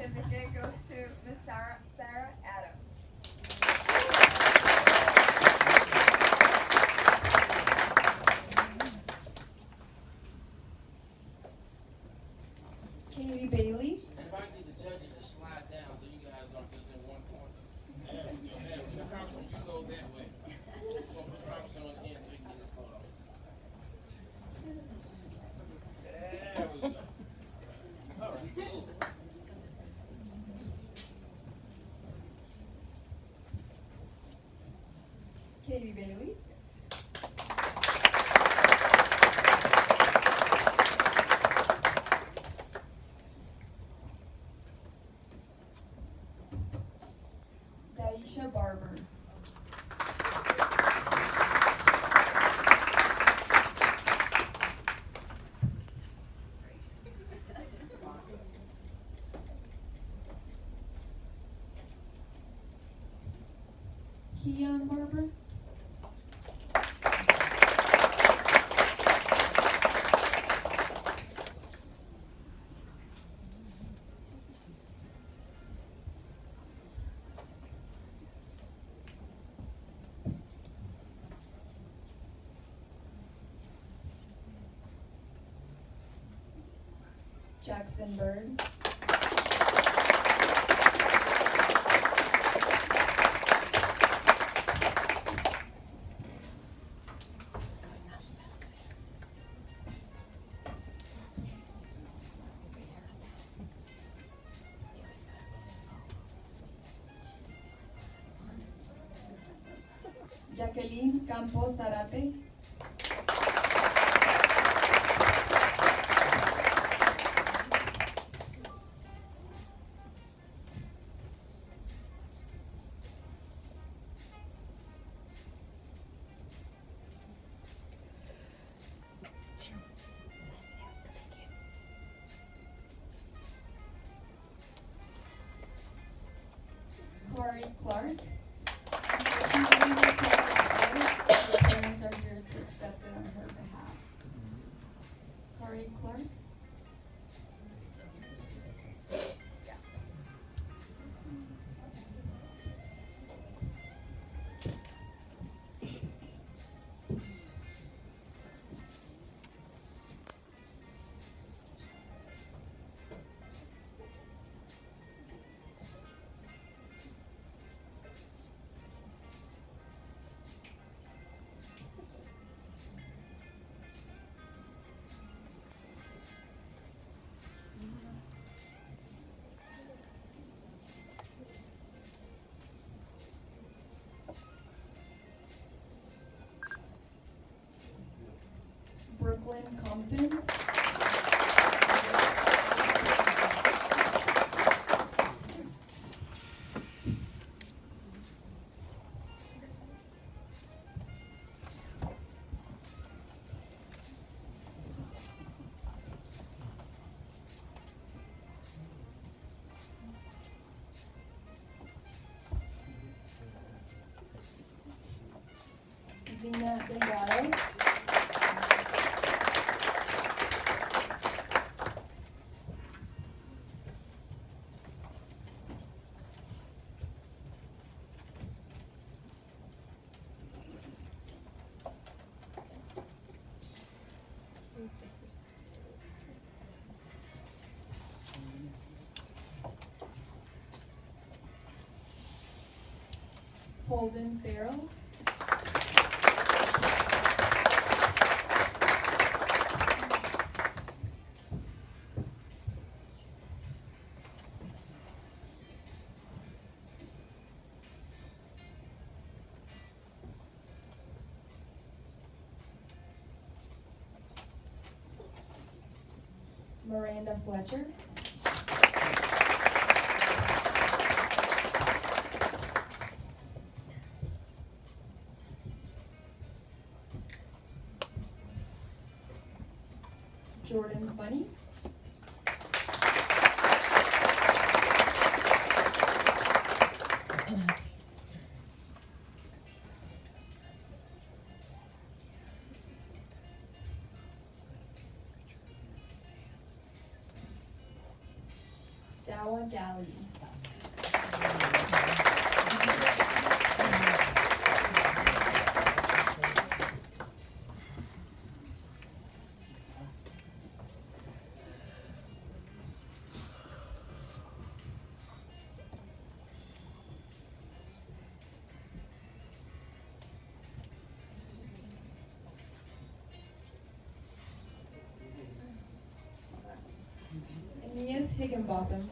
certificate goes to Miss Sarah Adams. Katie Bailey. If I get the judges to slide down so you guys don't just in one corner. There we go. There we go. Congressman, you go that way. Put Congressman on the end so you can get this photo. There we go. All right. Cool. Katie Bailey. Daisha Barber. Keon Barber. Jackson Bird. Jacqueline Campos Zarate. Corey Clark. Her parents are here to accept it on her behalf. Corey Clark. Brooklyn Compton. Zena Delgado. Holden Farrell. Miranda Fletcher. Jordan Funny. Dawa Gali. Aeneas Higginbotham.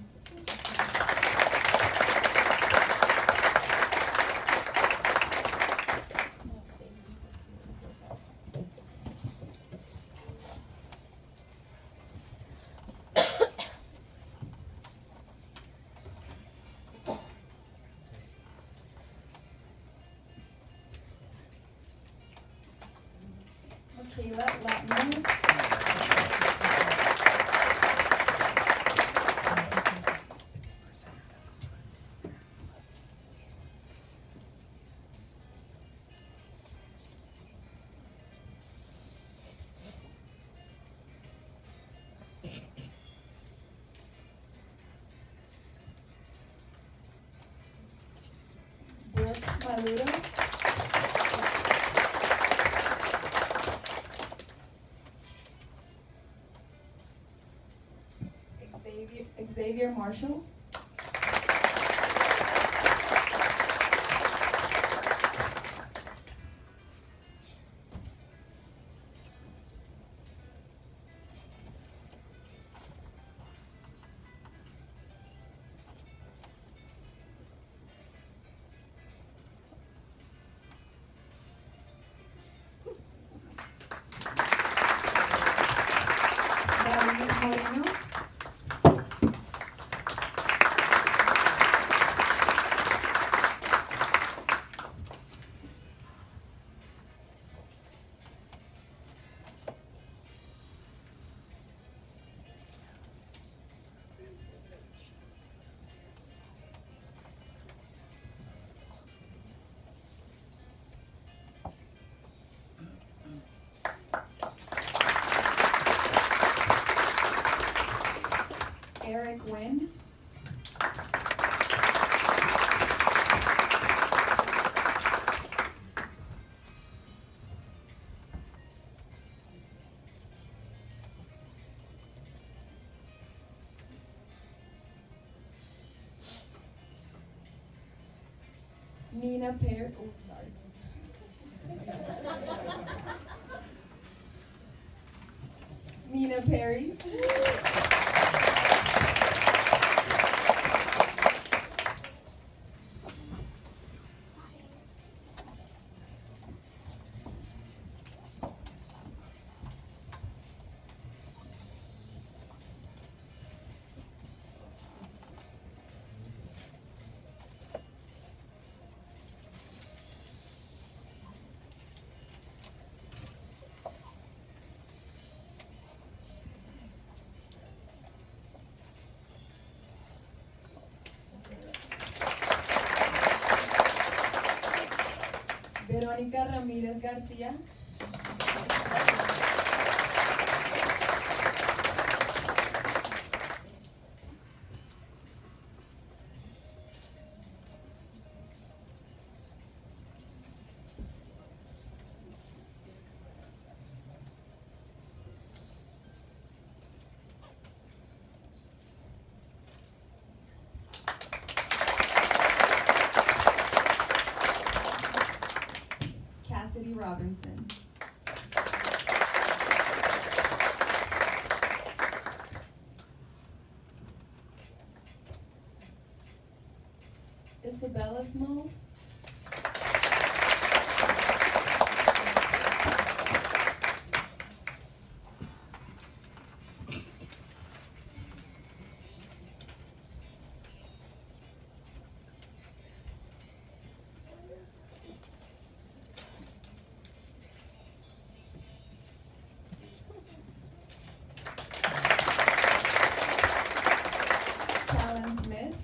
Michaela Latner. Brooke Maludo. Xavier Marshall. David Moreno. Eric Wynn. Mina Perry. Oh, sorry. Mina Perry. Verónica Ramírez García. Cassidy Robinson. Isabella Smalls. Callan Smith.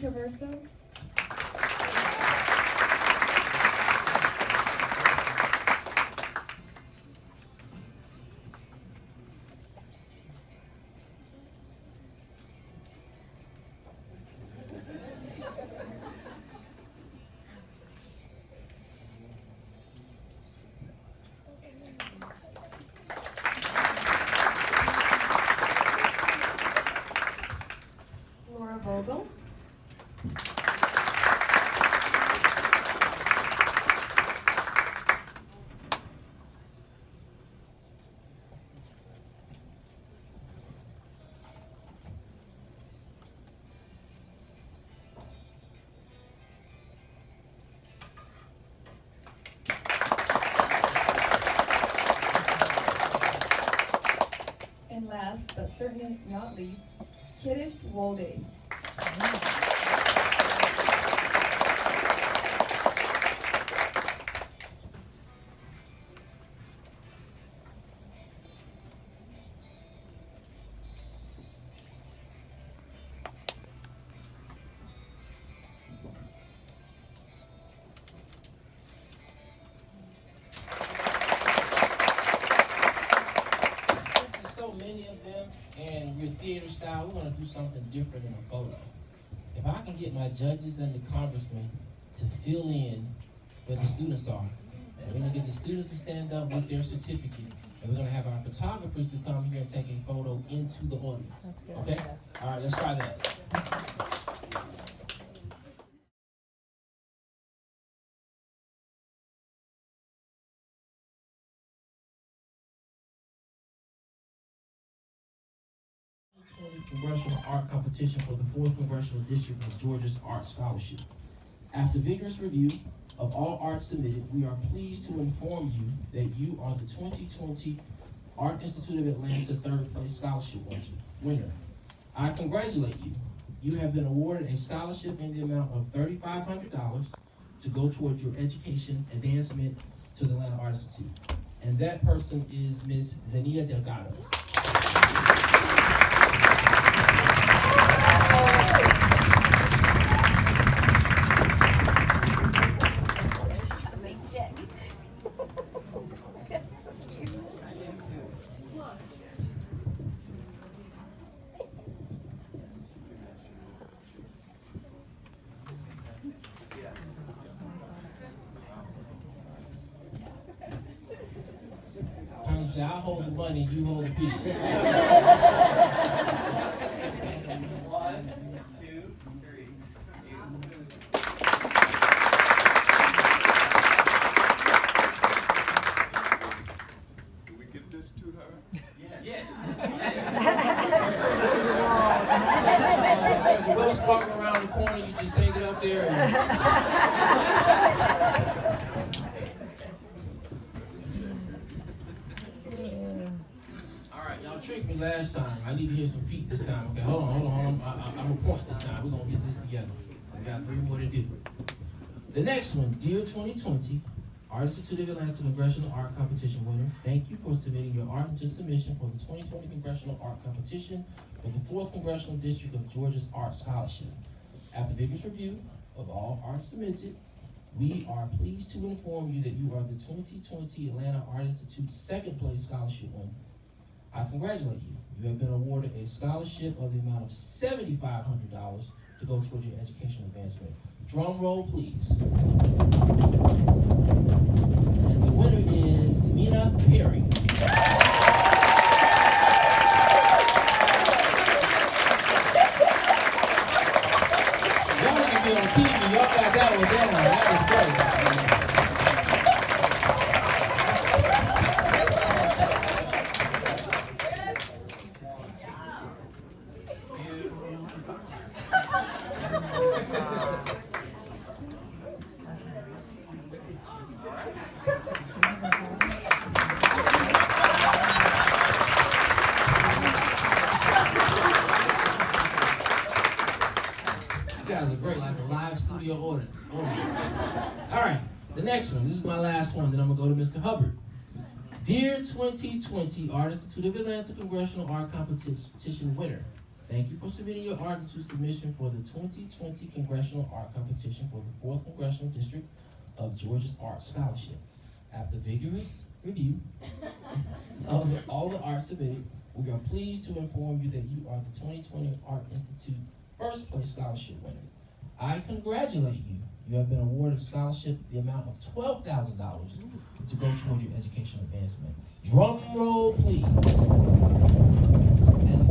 Traverso. Laura Vogel. And last, but certainly not least, Kittist Wolde. So many of them, and your theater style, we're going to do something different in a photo. If I can get my judges and the congressmen to fill in where the students are, and we're going to get the students to stand up with their certificate, and we're going to have our photographers to come here and take a photo into the audience. That's good. Okay? All right, let's try that. Congressional Art Competition for the 4th Congressional District of Georgia's Art Scholarship. After vigorous review of all art submitted, we are pleased to inform you that you are the 2020 Art Institute of Atlanta 3rd place scholarship winner. I congratulate you. You have been awarded a scholarship in the amount of $3,500 to go towards your education advancement to the Atlanta Art Institute. And that person is Ms. Zenita Delgado. I'll hold the money, you hold the piece. 1, 2, 3. Do we give this to her? Yes. There's a Wells Fargo around the corner, you just take it up there Y'all tricked me last time. I need to hear some feet this time. Okay, hold on. I'm a point this time. We're gonna get this together. We got 3 more to do. The next one, Dear 2020, Art Institute of Atlanta Congressional Art Competition winner. Thank you for submitting your art into submission for the 2020 Congressional Art Competition for the 4th Congressional District of Georgia's Art Scholarship. After vigorous review of all art submitted, we are pleased to inform you that you are the 2020 Atlanta Art Institute 2nd place scholarship winner. I congratulate you. You have been awarded a scholarship of the amount of $7,500 to go towards your educational advancement. Drum roll, please. And the winner is Mina Perry. Y'all can be on TV. Y'all got that one down. That was great. You guys are great, like a live studio audience. All right, the next one. This is my last one. Then I'm gonna go to Mr. Hubbard. Dear 2020 Art Institute of Atlanta Congressional Art Competition winner, Thank you for submitting your art into submission for the 2020 Congressional Art Competition for the 4th Congressional District of Georgia's Art Scholarship. After vigorous review of all the art submitted, we are pleased to inform you that you are the 2020 Art Institute First Place Scholarship winners. I congratulate you. You have been awarded a scholarship the amount of $12,000 to go toward your educational advancement. Drum roll, please. And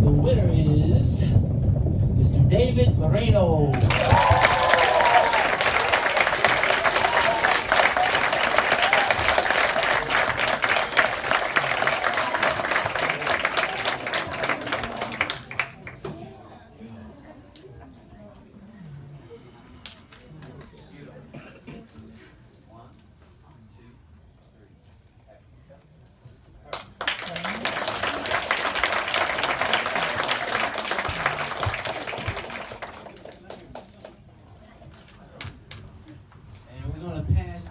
the winner is Mr. David Moreno.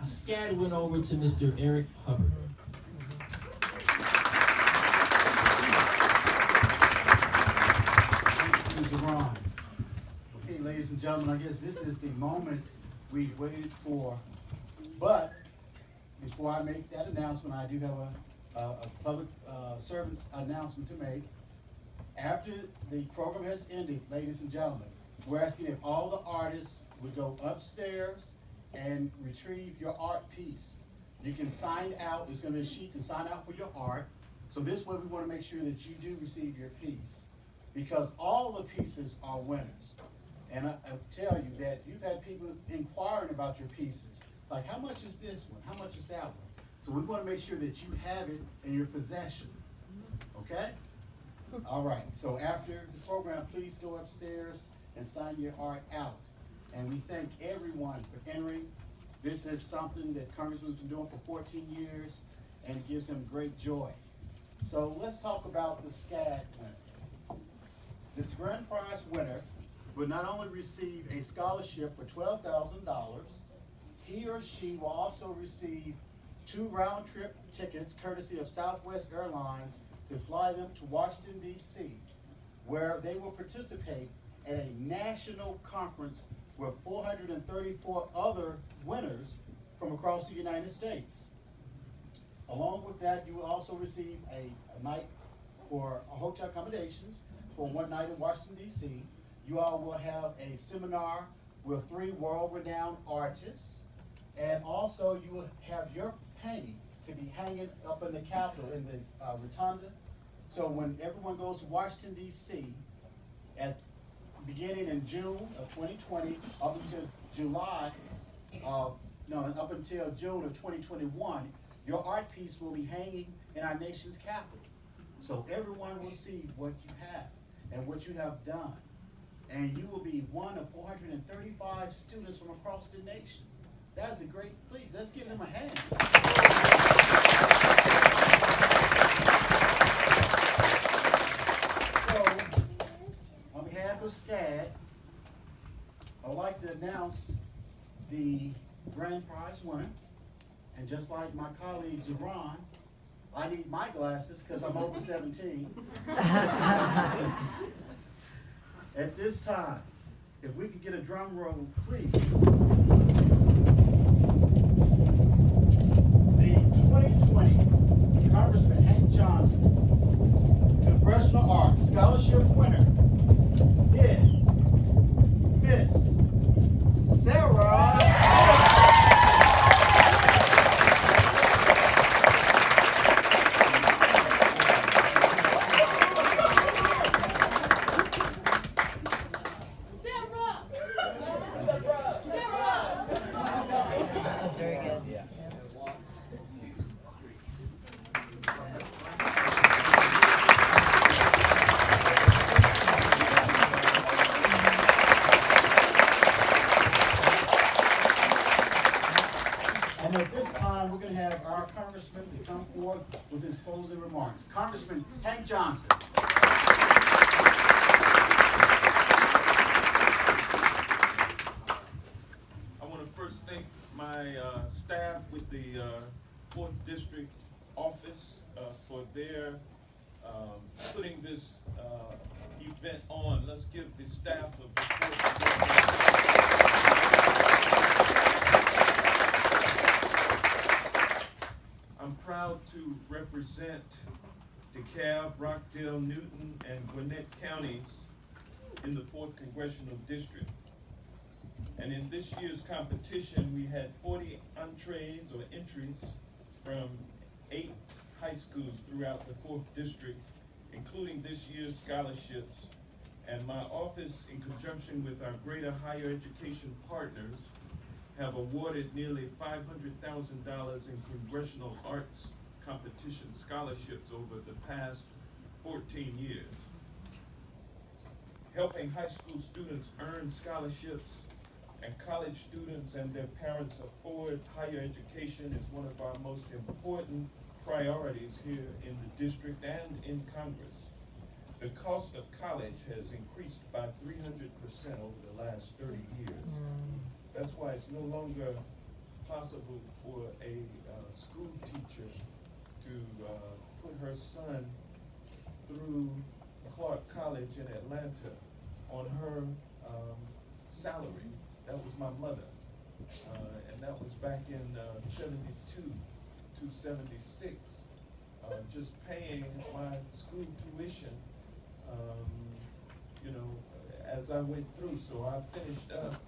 Scad went over to Mr. Eric Hubbard. Thank you, Ron. Okay, ladies and gentlemen, I guess this is the moment we waited for. But before I make that announcement, I do have a public servant's announcement to make. After the program has ended, ladies and gentlemen, we're asking if all the artists would go upstairs and retrieve your art piece. You can sign out. There's going to be a sheet to sign out for your art. So this way we want to make sure that you do receive your piece, because all the pieces are winners. And I tell you that you've had people inquiring about your pieces. Like, how much is this one? How much is that one? So we want to make sure that you have it in your possession. Okay? All right. So after the program, please go upstairs and sign your art out. And we thank everyone for entering. This is something that Congressman's been doing for 14 years, and it gives him great joy. So let's talk about the SCAD winner. The grand prize winner will not only receive a scholarship for $12,000, he or she will also receive 2 round-trip tickets courtesy of Southwest Airlines to fly them to Washington, D.C., where they will participate in a national conference with 434 other winners from across the United States. Along with that, you will also receive a night for hotel accommodations for one night in Washington, D.C. You all will have a seminar with 3 world-renowned artists, and also you will have your painting to be hanging up in the Capitol, in the rotunda. So when everyone goes to Washington, D.C., beginning in June of 2020 up until June of 2021, your art piece will be hanging in our nation's capital. So everyone will see what you have and what you have done. And you will be one of 435 students from across the nation. That's a great, please, let's give them a hand. So, on behalf of SCAD, I'd like to announce the grand prize winner. And just like my colleague Zeron, I need my glasses because I'm over 17. At this time, if we could get a drum roll, please. The 2020 Congressman Hank Johnson Congressional Art Scholarship winner is Miss Sarah. And at this time, we're going to have our congressman to come forward with his closing remarks. Congressman Hank Johnson. I want to first thank my staff with the 4th District Office for their putting this event on. Let's give the staff of the Fourth Congressional. I'm proud to represent DeKalb, Rockdale, Newton, and Gwinnett counties in the 4th Congressional District. And in this year's competition, we had 40 entrees or entries from 8 high schools throughout the 4th District, including this year's scholarships. And my office, in conjunction with our greater higher education partners, have awarded nearly $500,000 in congressional arts competition scholarships over the past 14 years. Helping high school students earn scholarships and college students and their parents afford higher education is one of our most important priorities here in the district and in Congress. The cost of college has increased by 300% over the last 30 years. That's why it's no longer possible for a school teacher to put her son through Clark College in Atlanta on her salary. That was my mother, and that was back in 72 to 76, just paying my school tuition, you know, as I went through. So I finished up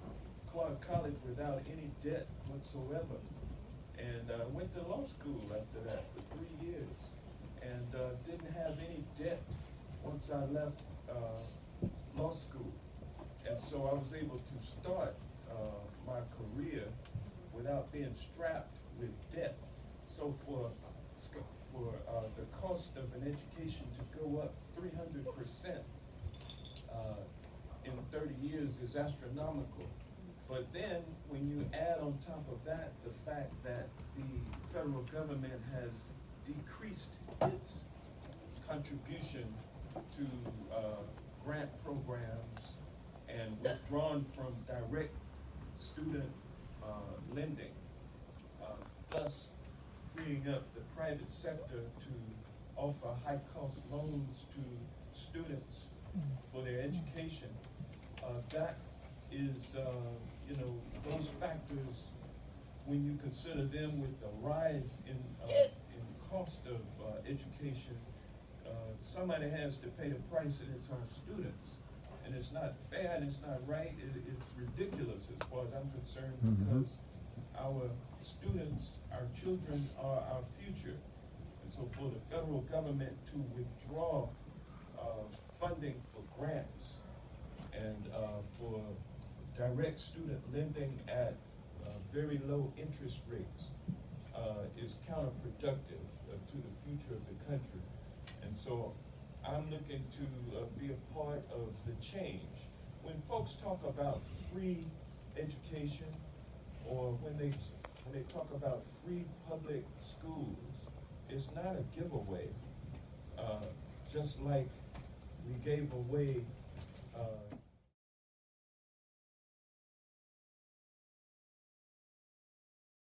Clark College without any debt whatsoever, and went to law school after that for 3 years, and didn't have any debt once I left law school. And so I was able to start my career without being strapped with debt. So for the cost of an education to go up 300% in 30 years is astronomical. But then when you add on top of that the fact that the federal government has decreased its contribution to grant programs and withdrawn from direct student lending, thus freeing up the private sector to offer high-cost loans to students for their education. That is, you know, those factors, when you consider them with the rise in cost of education, somebody has to pay the price, and it's our students. And it's not fair, and it's not right, it's ridiculous as far as I'm concerned, because our students, our children are our future. And so for the federal government to withdraw funding for grants and for direct student lending at very low interest rates is counterproductive to the future of the country. And so I'm looking to be a part of the change. When folks talk about free education, or when they talk about free public schools, it's not a giveaway. Just like we gave away